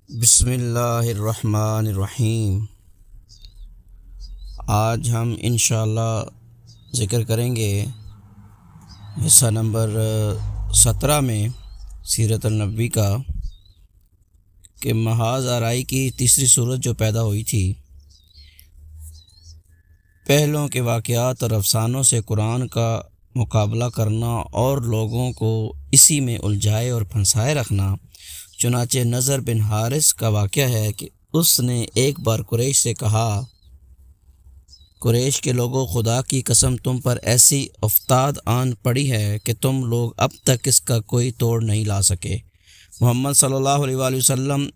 بسم اللہ الرحمن الرحیم۔ آج ہم انشاءاللہ ذکر کریں گے حصہ نمبر 17 میں سیرت النبی کا کہ محاذ آرائی کی تیسری صورت جو پیدا ہوئی تھی، پہلوں کے واقعات اور افسانوں سے قرآن کا مقابلہ کرنا اور لوگوں کو اسی میں الجھائے اور پھنسائے رکھنا۔ چنانچہ نضر بن حارث کا واقعہ ہے کہ اس نے ایک بار قریش سے کہا، قریش کے لوگوں، خدا کی قسم تم پر ایسی افتاد آن پڑی ہے کہ تم لوگ اب تک اس کا کوئی توڑ نہیں لا سکے۔ محمد صلی اللہ علیہ وآلہ وسلم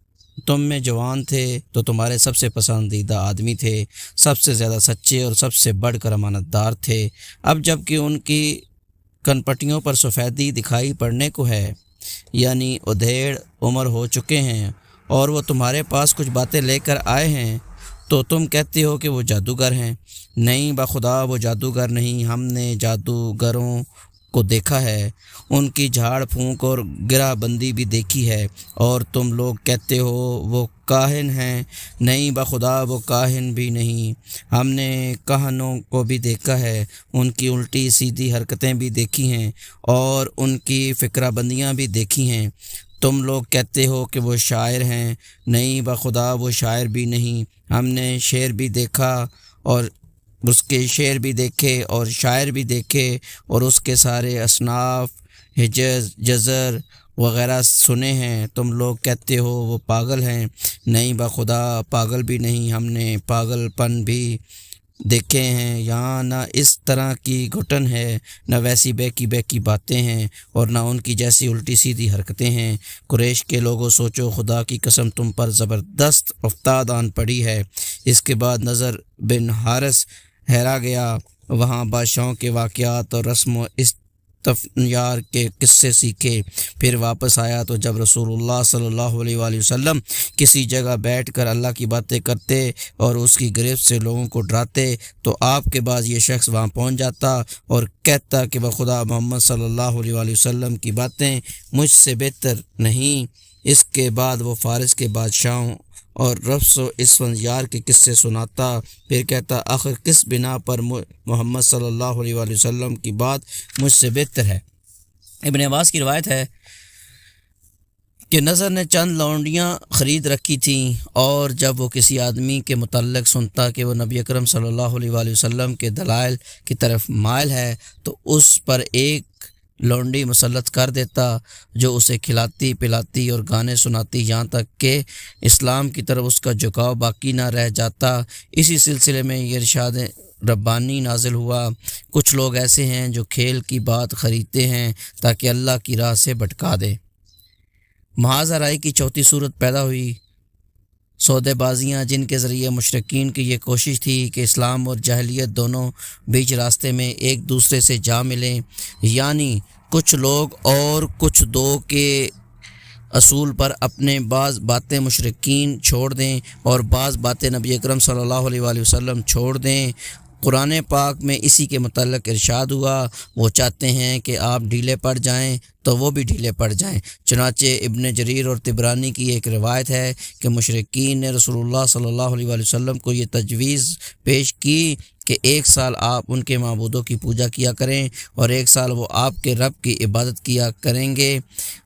تم میں جوان تھے تو تمہارے سب سے پسندیدہ آدمی تھے، سب سے زیادہ سچے اور سب سے بڑھ کر امانت دار تھے۔ اب جب کہ ان کی کنپٹیوں پر سفیدی دکھائی پڑنے کو ہے، یعنی ادھیڑ عمر ہو چکے ہیں، اور وہ تمہارے پاس کچھ باتیں لے کر آئے ہیں تو تم کہتے ہو کہ وہ جادوگر ہیں۔ نہیں بخدا وہ جادوگر نہیں، ہم نے جادوگروں کو دیکھا ہے، ان کی جھاڑ پھونک اور گرہ بندی بھی دیکھی ہے، اور تم لوگ کہتے ہو وہ کاہن ہیں۔ نہیں بخدا وہ کاہن بھی نہیں، ہم نے کاہنوں کو بھی دیکھا ہے، ان کی الٹی سیدھی حرکتیں بھی دیکھی ہیں اور ان کی فکرہ بندیاں بھی دیکھی ہیں۔ تم لوگ کہتے ہو کہ وہ شاعر ہیں۔ نہیں بخدا وہ شاعر بھی نہیں، ہم نے شعر بھی دیکھا اور اس کے شعر بھی دیکھے اور شاعر بھی دیکھے اور اس کے سارے اصناف حجز جزر وغیرہ سنے ہیں۔ تم لوگ کہتے ہو وہ پاگل ہیں۔ نہیں بخدا پاگل بھی نہیں، ہم نے پاگل پن بھی دیکھے ہیں۔ یہاں نہ اس طرح کی گھٹن ہے، نہ ویسی بہکی باتیں ہیں، اور نہ ان کی جیسی الٹی سیدھی حرکتیں ہیں۔ قریش کے لوگوں سوچو، خدا کی قسم تم پر زبردست افتاد آن پڑی ہے۔ اس کے بعد نضر بن حارث حیرا گیا، وہاں بادشاہوں کے واقعات اور رسم و استفیار کے قصے سیکھے۔ پھر واپس آیا تو جب رسول اللہ صلی اللہ علیہ وآلہ وسلم کسی جگہ بیٹھ کر اللہ کی باتیں کرتے اور اس کی گرفت سے لوگوں کو ڈراتے تو آپ کے بعد یہ شخص وہاں پہنچ جاتا اور کہتا کہ بخدا محمد صلی اللہ علیہ وآلہ وسلم کی باتیں مجھ سے بہتر نہیں۔ اس کے بعد وہ فارس کے بادشاہوں اور رفس و اسفندیار کے قصے سناتا، پھر کہتا آخر کس بنا پر محمد صلی اللہ علیہ وآلہ وسلم کی بات مجھ سے بہتر ہے۔ ابن عباس کی روایت ہے کہ نضر نے چند لونڈیاں خرید رکھی تھیں، اور جب وہ کسی آدمی کے متعلق سنتا کہ وہ نبی اکرم صلی اللہ علیہ وآلہ وسلم کے دلائل کی طرف مائل ہے تو اس پر ایک لونڈی مسلط کر دیتا جو اسے کھلاتی پلاتی اور گانے سناتی، یہاں تک کہ اسلام کی طرف اس کا جھکاؤ باقی نہ رہ جاتا۔ اسی سلسلے میں یہ ارشاد ربانی نازل ہوا، کچھ لوگ ایسے ہیں جو کھیل کی بات خریدتے ہیں تاکہ اللہ کی راہ سے بھٹکا دے۔ محاذ آرائی کی چوتھی صورت پیدا ہوئی۔ سودے بازیاں جن کے ذریعے مشرکین کی یہ کوشش تھی کہ اسلام اور جاہلیت دونوں بیچ راستے میں ایک دوسرے سے جا ملیں، یعنی کچھ لوگ اور کچھ دو کے اصول پر اپنے بعض باتیں مشرکین چھوڑ دیں اور بعض باتیں نبی اکرم صلی اللہ علیہ وآلہ وسلم چھوڑ دیں۔ قرآن پاک میں اسی کے متعلق ارشاد ہوا، وہ چاہتے ہیں کہ آپ ڈھیلے پڑ جائیں تو وہ بھی ڈھیلے پڑ جائیں۔ چنانچہ ابن جریر اور طبرانی کی ایک روایت ہے کہ مشرکین نے رسول اللہ صلی اللہ علیہ وآلہ وسلم کو یہ تجویز پیش کی کہ ایک سال آپ ان کے معبودوں کی پوجا کیا کریں اور ایک سال وہ آپ کے رب کی عبادت کیا کریں گے۔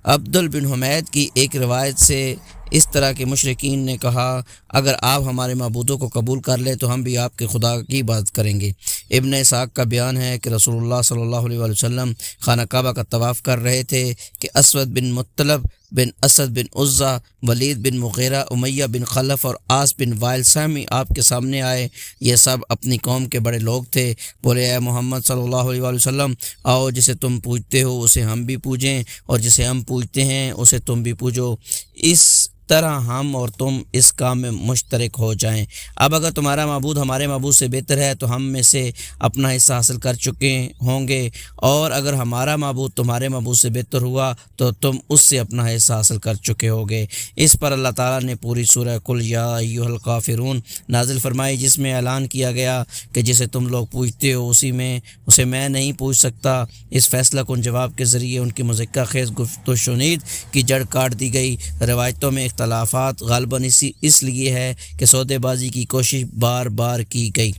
عبدل بن حمید کی ایک روایت سے اس طرح کے مشرکین نے کہا، اگر آپ ہمارے معبودوں کو قبول کر لیں تو ہم بھی آپ کے خدا کی عبادت کریں گے۔ ابن اسحاق کا بیان ہے کہ رسول اللہ صلی اللہ علیہ وآلہ وسلم خانہ کعبہ کا طواف کر رہے تھے کہ اسود بن مطلب بن اسد بن عزہ، ولید بن مغیرہ، امیہ بن خلف اور عاص بن وائل سہمی آپ کے سامنے آئے۔ یہ سب اپنی قوم کے بڑے لوگ تھے۔ بولے، اے محمد صلی اللہ علیہ وآلہ وسلم، آؤ جسے تم پوجتے ہو اسے ہم بھی پوجیں، اور جسے ہم پوجتے ہیں اسے تم بھی پوجو، اس طرح ہم اور تم اس کام میں مشترک ہو جائیں۔ اب اگر تمہارا معبود ہمارے معبود سے بہتر ہے تو ہم میں سے اپنا حصہ حاصل کر چکے ہوں گے، اور اگر ہمارا معبود تمہارے معبود سے بہتر ہوا تو تم اس سے اپنا حصہ حاصل کر چکے ہوگے۔ اس پر اللہ تعالیٰ نے پوری سورہ قل یا ایھا الکافرون نازل فرمائی، جس میں اعلان کیا گیا کہ جسے تم لوگ پوجتے ہو اسے میں نہیں پوج سکتا۔ اس فیصلہ کن جواب کے ذریعے ان کی مذکر خیز گفت و شنید کی جڑ کاٹ دی گئی۔ روایتوں میں تلافات غالباً اس لیے ہے کہ سودے بازی کی کوشش بار بار کی گئی۔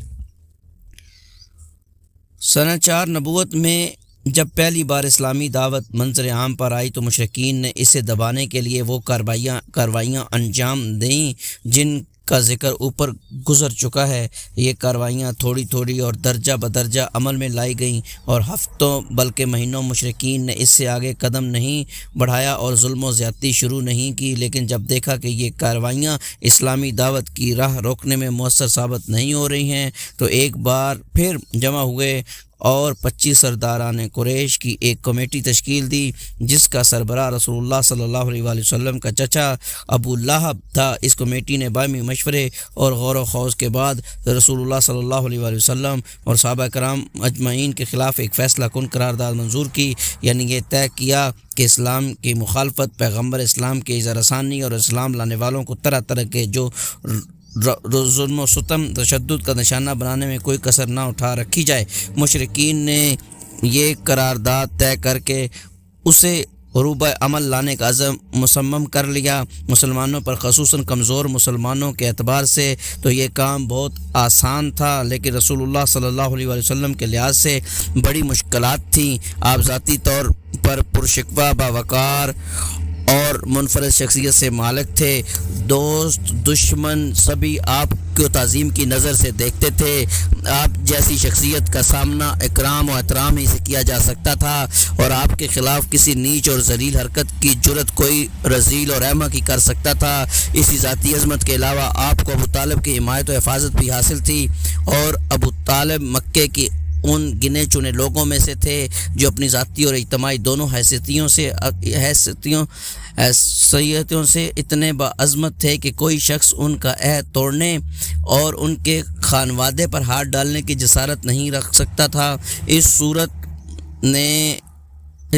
سنہ 4 نبوت میں جب پہلی بار اسلامی دعوت منظر عام پر آئی تو مشرکین نے اسے دبانے کے لیے وہ کارروائیاں انجام دیں جن کا ذکر اوپر گزر چکا ہے۔ یہ کارروائیاں تھوڑی تھوڑی اور درجہ بدرجہ عمل میں لائی گئیں اور ہفتوں بلکہ مہینوں مشرکین نے اس سے آگے قدم نہیں بڑھایا اور ظلم و زیادتی شروع نہیں کی، لیکن جب دیکھا کہ یہ کارروائیاں اسلامی دعوت کی راہ روکنے میں مؤثر ثابت نہیں ہو رہی ہیں تو ایک بار پھر جمع ہوئے اور 25 سرداران قریش کی ایک کمیٹی تشکیل دی جس کا سربراہ رسول اللہ صلی اللہ علیہ وآلہ وسلم کا چچا ابو لہب تھا۔ اس کمیٹی نے باہمی مشورے اور غور و خوض کے بعد رسول اللہ صلی اللہ علیہ وآلہ وسلم اور صحابہ کرام اجمعین کے خلاف ایک فیصلہ کن قرارداد منظور کی، یعنی یہ طے کیا کہ اسلام کی مخالفت، پیغمبر اسلام کے اظہار ثانی اور اسلام لانے والوں کو طرح طرح کے جو ظلم و ستم تشدد کا نشانہ بنانے میں کوئی کسر نہ اٹھا رکھی جائے۔ مشرکین نے یہ قرارداد طے کر کے اسے عروبہ عمل لانے کا عزم مصمم کر لیا۔ مسلمانوں پر خصوصاً کمزور مسلمانوں کے اعتبار سے تو یہ کام بہت آسان تھا، لیکن رسول اللہ صلی اللہ علیہ وسلم کے لحاظ سے بڑی مشکلات تھیں۔ آپ ذاتی طور پر پرشکوہ، باوقار اور منفرد شخصیت سے مالک تھے۔ دوست دشمن سبھی آپ کو تعظیم کی نظر سے دیکھتے تھے۔ آپ جیسی شخصیت کا سامنا اکرام و احترام ہی سے کیا جا سکتا تھا اور آپ کے خلاف کسی نیچ اور ذلیل حرکت کی جرت کوئی رذیل اور احمق ہی کر سکتا تھا۔ اسی ذاتی عظمت کے علاوہ آپ کو ابو طالب کی حمایت و حفاظت بھی حاصل تھی اور ابو طالب مکے کی ان گنے چنے لوگوں میں سے تھے جو اپنی ذاتی اور اجتماعی دونوں حیثیتوں سے اتنے باعظمت تھے کہ کوئی شخص ان کا عہد توڑنے اور ان کے خانوادے پر ہاتھ ڈالنے کی جسارت نہیں رکھ سکتا تھا۔ اس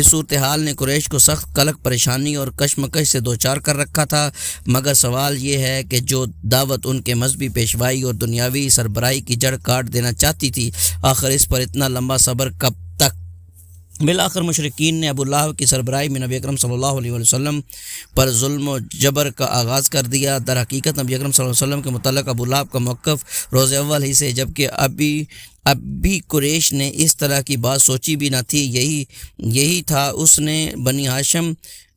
صورتحال نے قریش کو سخت قلق، پریشانی اور کشمکش سے دوچار کر رکھا تھا، مگر سوال یہ ہے کہ جو دعوت ان کے مذہبی پیشوائی اور دنیاوی سربراہی کی جڑ کاٹ دینا چاہتی تھی، آخر اس پر اتنا لمبا صبر کب تک؟ بالآخر مشرکین نے ابو لہب کی سربراہی میں نبی اکرم صلی اللہ علیہ وسلم پر ظلم و جبر کا آغاز کر دیا۔ در حقیقت نبی اکرم صلی اللہ علیہ وسلم کے متعلق ابو لہب کا موقف روز اول ہی سے، جبکہ اب بھی قریش نے اس طرح کی بات سوچی بھی نہ تھی، یہی تھا۔ اس نے بنی ہاشم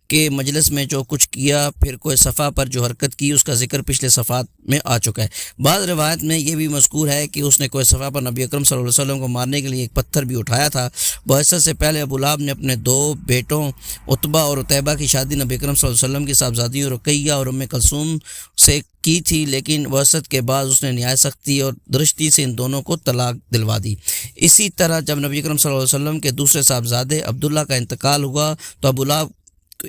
کے مجلس میں جو کچھ کیا، پھر کوئی صفحہ پر جو حرکت کی، اس کا ذکر پچھلے صفحات میں آ چکا ہے۔ بعض روایت میں یہ بھی مذکور ہے کہ اس نے کوئی صفحہ پر نبی اکرم صلی اللہ علیہ وسلم کو مارنے کے لیے ایک پتھر بھی اٹھایا تھا۔ بعثت سے پہلے ابو لہب نے اپنے 2 بیٹوں عتبہ اور عتیبہ کی شادی نبی اکرم صلی اللہ علیہ وسلم کی صاحبزادیوں رقیہ اور ام کلثوم سے کی تھی، لیکن بعثت کے بعد اس نے نہایت سختی اور درستی سے ان دونوں کو طلاق دلوا دی۔ اسی طرح جب نبی اکرم صلی اللہ علیہ وسلم کے دوسرے صاحبزادے عبداللہ کا انتقال ہوا تو ابو لہب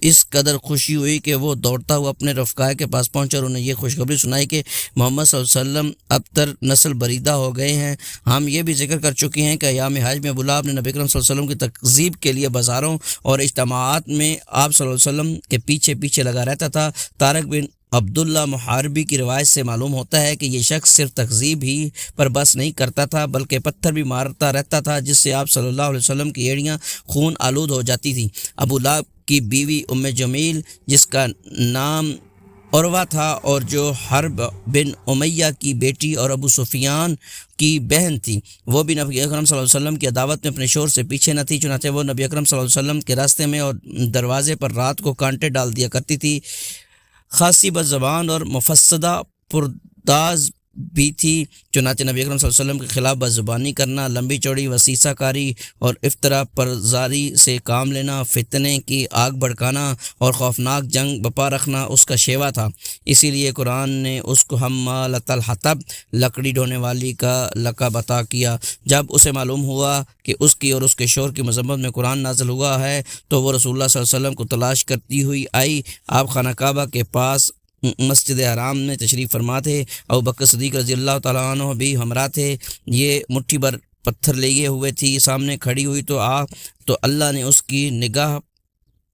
اس قدر خوشی ہوئی کہ وہ دوڑتا ہوا اپنے رفقائے کے پاس پہنچا اور انہیں یہ خوشخبری سنائی کہ محمد صلی اللہ علیہ وسلم اب تر نسل بریدہ ہو گئے ہیں۔ ہم یہ بھی ذکر کر چکے ہیں کہ ایام حج میں ابو لہب نے نبی اکرم صلی اللہ علیہ وسلم کی تکذیب کے لیے بازاروں اور اجتماعات میں آپ صلی اللہ علیہ وسلم کے پیچھے پیچھے لگا رہتا تھا۔ طارق بن عبداللہ محاربی کی روایت سے معلوم ہوتا ہے کہ یہ شخص صرف تکذیب ہی پر بس نہیں کرتا تھا بلکہ پتھر بھی مارتا رہتا تھا، جس سے آپ صلی اللہ علیہ وسلم کی ایڑیاں خون آلود ہو جاتی تھیں۔ ابو لہب کی بیوی ام جمیل، جس کا نام عروہ تھا اور جو حرب بن امیہ کی بیٹی اور ابو سفیان کی بہن تھی، وہ بھی نبی اکرم صلی اللہ علیہ وسلم کی عداوت میں اپنے شوہر سے پیچھے نہ تھی، چنانچہ وہ نبی اکرم صلی اللہ علیہ وسلم کے راستے میں اور دروازے پر رات کو کانٹے ڈال دیا کرتی تھی۔ خاصی بد زبان اور مفسدہ پرداز بھی تھی، چنانچہ نبی اکرم صلی اللہ علیہ وسلم کے خلاف بد زبانی کرنا، لمبی چوڑی وسیسہ کاری اور افطرا پرزاری سے کام لینا، فتنے کی آگ بھڑکانا اور خوفناک جنگ بپا رکھنا اس کا شیوا تھا۔ اسی لیے قرآن نے اس کو حمالۃ الحطب، لکڑی ڈھونے والی کا لقب عطا کیا۔ جب اسے معلوم ہوا کہ اس کی اور اس کے شوہر کی مذمت میں قرآن نازل ہوا ہے تو وہ رسول اللہ صلی اللہ علیہ وسلم کو تلاش کرتی ہوئی آئی۔ آپ خانہ کعبہ کے پاس مسجد حرام میں تشریف فرما تھے، ابو بکر صدیق رضی اللہ تعالیٰ عنہ بھی ہمراہ تھے۔ یہ مٹھی بھر پتھر لیے ہوئے تھی، سامنے کھڑی ہوئی تو اللہ نے اس کی نگاہ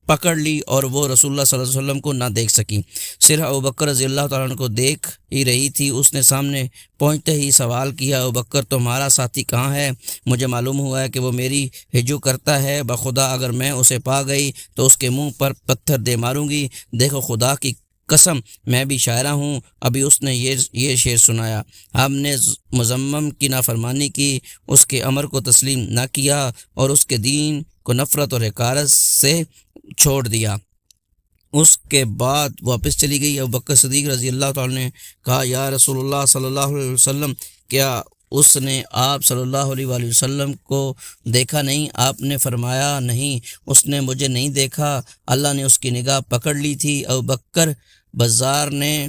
پکڑ لی اور وہ رسول اللہ صلی اللہ علیہ وسلم کو نہ دیکھ سکی، صرف ابو بکر رضی اللہ تعالیٰ عنہ کو دیکھ ہی رہی تھی۔ اس نے سامنے پہنچتے ہی سوال کیا، ابو بکر تمہارا ساتھی کہاں ہے؟ مجھے معلوم ہوا ہے کہ وہ میری ہجو کرتا ہے، بخدا اگر میں اسے پا گئی تو اس کے منہ پر پتھر دے ماروں گی۔ دیکھو خدا کی قسم میں بھی شاعرہ ہوں۔ ابھی اس نے یہ شعر سنایا، ہم نے مذمم کی نافرمانی کی، اس کے امر کو تسلیم نہ کیا اور اس کے دین کو نفرت اور حقارت سے چھوڑ دیا۔ اس کے بعد واپس چلی گئی۔ ابوبکر صدیق رضی اللہ تعالیٰ نے کہا، یا رسول اللہ صلی اللہ علیہ وسلم، کیا اس نے آپ صلی اللہ علیہ وآلہ وسلم کو دیکھا نہیں؟ آپ نے فرمایا، نہیں، اس نے مجھے نہیں دیکھا، اللہ نے اس کی نگاہ پکڑ لی تھی۔ ابوبکر بزار نے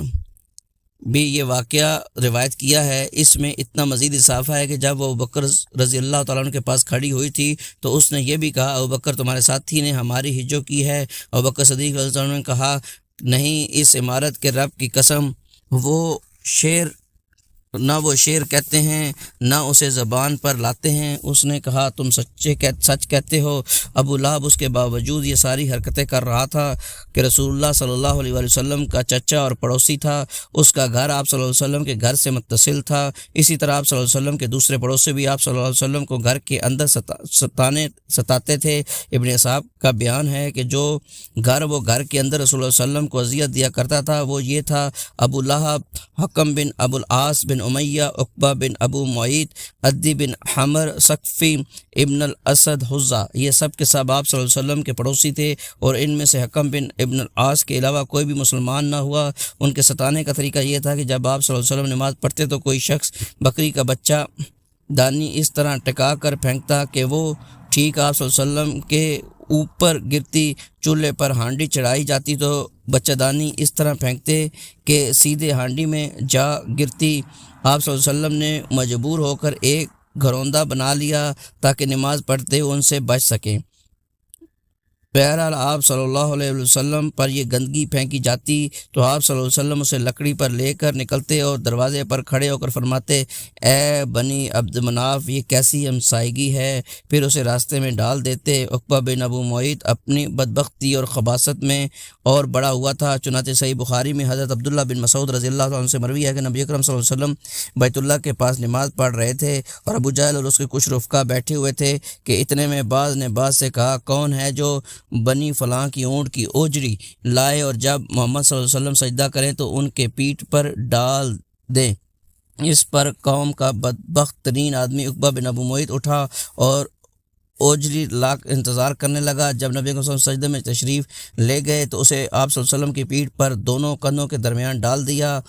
بھی یہ واقعہ روایت کیا ہے۔ اس میں اتنا مزید اضافہ ہے کہ جب وہ ابوبکر رضی اللہ تعالیٰ عنہ کے پاس کھڑی ہوئی تھی تو اس نے یہ بھی کہا، ابوبکر تمہارے ساتھی نے ہماری ہجو کی ہے۔ ابوبکر صدیق رضی اللہ عنہ نے کہا، نہیں، اس عمارت کے رب کی قسم، نہ وہ شعر کہتے ہیں نہ اسے زبان پر لاتے ہیں۔ اس نے کہا، تم سچ کہتے ہو۔ ابو لہب اس کے باوجود یہ ساری حرکتیں کر رہا تھا کہ رسول اللہ صلی اللہ علیہ وآلہ وسلم کا چچا اور پڑوسی تھا، اس کا گھر آپ صلی اللہ علیہ وسلم کے گھر سے متصل تھا۔ اسی طرح آپ صلی اللہ علیہ وسلم کے دوسرے پڑوسی بھی آپ صلی اللہ علیہ وسلم کو گھر کے اندر ستاتے تھے۔ ابن اسحاق کا بیان ہے کہ جو وہ گھر کے اندر رسول اللہ صلی اللہ علیہ وسلم کو اذیت دیا کرتا تھا وہ یہ تھا: ابو لہب، حکم بن ابو العاص بن امیہ، عقبہ بن ابو معیط، عدی بن حمر، ثقفی، ابن الاسد، حزہ، یہ سب کے سب آپ صلی اللہ علیہ وسلم کے پڑوسی تھے، اور ان میں سے حکم بن ابن العاص کے علاوہ کوئی بھی مسلمان نہ ہوا۔ ان کے ستانے کا طریقہ یہ تھا کہ جب آپ صلی اللہ علیہ وسلم نماز پڑھتے تو کوئی شخص بکری کا بچہ دانی اس طرح ٹکا کر پھینکتا کہ وہ ٹھیک آپ صلی اللہ علیہ وسلم کے اوپر گرتی۔ چولہے پر ہانڈی چڑھائی جاتی تو بچہ دانی اس طرح پھینکتے کہ سیدھے ہانڈی میں جا گرتی۔ آپ صلی اللہ علیہ وسلم نے مجبور ہو کر ایک گھروندہ بنا لیا تاکہ نماز پڑھتے ان سے بچ سکیں۔ بہرحال آپ صلی اللہ علیہ وسلم پر یہ گندگی پھینکی جاتی تو آپ صلی اللہ علیہ وسلم اسے لکڑی پر لے کر نکلتے اور دروازے پر کھڑے ہو کر فرماتے، اے بنی عبد مناف، یہ کیسی ہمسائیگی ہے؟ پھر اسے راستے میں ڈال دیتے۔ عقبہ بن ابو معیط اپنی بدبختی اور خباثت میں اور بڑا ہوا تھا، چنانچہ صحیح بخاری میں حضرت عبداللہ بن مسعود رضی اللہ عنہ سے مروی ہے کہ نبی اکرم صلی اللہ علیہ وسلم بیت اللہ کے پاس نماز پڑھ رہے تھے اور ابو جہل اور اس کے کچھ رفقا بیٹھے ہوئے تھے کہ اتنے میں بعض نے بعض سے کہا، کون ہے جو بنی فلاں کی اونٹ کی اوجری لائے اور جب محمد صلی اللہ علیہ وسلم سجدہ کریں تو ان کے پیٹھ پر ڈال دیں؟ اس پر قوم کا بدبخت ترین آدمی عقبہ بن ابو معیط اٹھا اور اوجری لاکھ انتظار کرنے لگا۔ جب نبی صلی اللہ علیہ وسلم سجدے میں تشریف لے گئے تو اسے آپ صلی اللہ علیہ وسلم کی پیٹھ پر دونوں کندھوں کے درمیان ڈال دیا۔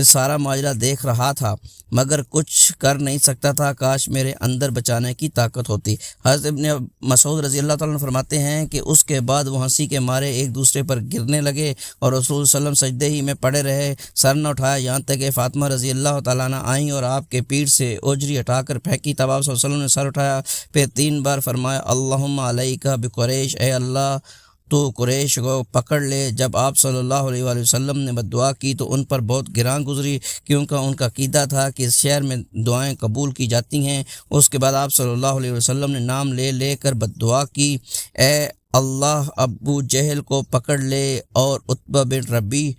سارا ماجرا دیکھ رہا تھا مگر کچھ کر نہیں سکتا تھا، کاش میرے اندر بچانے کی طاقت ہوتی۔ حضرت ابن مسعود رضی اللہ تعالیٰ عنہ فرماتے ہیں کہ اس کے بعد وہ ہنسی کے مارے ایک دوسرے پر گرنے لگے اور رسول صلی اللہ علیہ وسلم سجدے ہی میں پڑے رہے، سر نہ اٹھایا، یہاں تک کہ فاطمہ رضی اللہ تعالیٰ عنہ آئیں اور آپ کے پیٹھ سے اوجری ہٹا کر پھینکی۔ تب آپ صلی اللہ علیہ وسلم نے سر اٹھایا، پھر 3 بار فرمایا، اللہم علیکہ بقریش، اے اللہ تو قریش کو پکڑ لے۔ جب آپ صلی اللہ علیہ وآلہ وسلم نے بد دعا کی تو ان پر بہت گراں گزری، کیونکہ ان کا عقیدہ تھا کہ اس شہر میں دعائیں قبول کی جاتی ہیں۔ اس کے بعد آپ صلی اللہ علیہ وسلم نے نام لے کر بد دعا کی، اے اللہ ابو جہل کو پکڑ لے اور عتبہ بن ربی،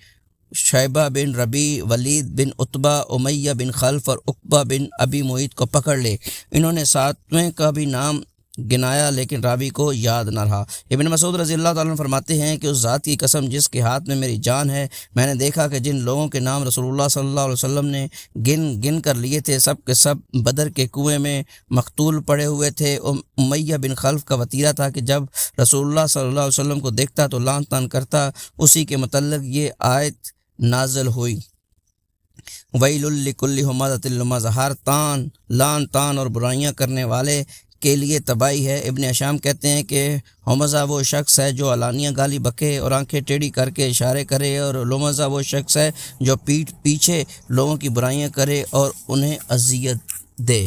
شیبہ بن ربی، ولید بن عتبہ، امیہ بن خلف اور عقبہ بن ابی معیط کو پکڑ لے۔ انہوں نے 7ویں کا بھی نام گنایا لیکن راوی کو یاد نہ رہا۔ ابن مسعود رضی اللہ تعالیٰ عنہ فرماتے ہیں کہ اس ذات کی قسم جس کے ہاتھ میں میری جان ہے، میں نے دیکھا کہ جن لوگوں کے نام رسول اللہ صلی اللہ علیہ وسلم نے گن کر لیے تھے سب کے سب بدر کے کنویں میں مقتول پڑے ہوئے تھے۔ امیہ بن خلف کا وطیرہ تھا کہ جب رسول اللہ صلی اللہ علیہ وسلم کو دیکھتا تو لعن طعن کرتا۔ اسی کے متعلق یہ آیت نازل ہوئی، ویل لکل ہمزۃ لمزہ، ہر لعن طعن اور برائیاں کرنے والے کے لیے تباہی ہے۔ ابن ہشام کہتے ہیں کہ ہمزہ وہ شخص ہے جو علانیہ گالی بکے اور آنکھیں ٹیڑھی کر کے اشارے کرے، اور لمزہ وہ شخص ہے جو پیٹھ پیچھے لوگوں کی برائیاں کرے اور انہیں اذیت دے۔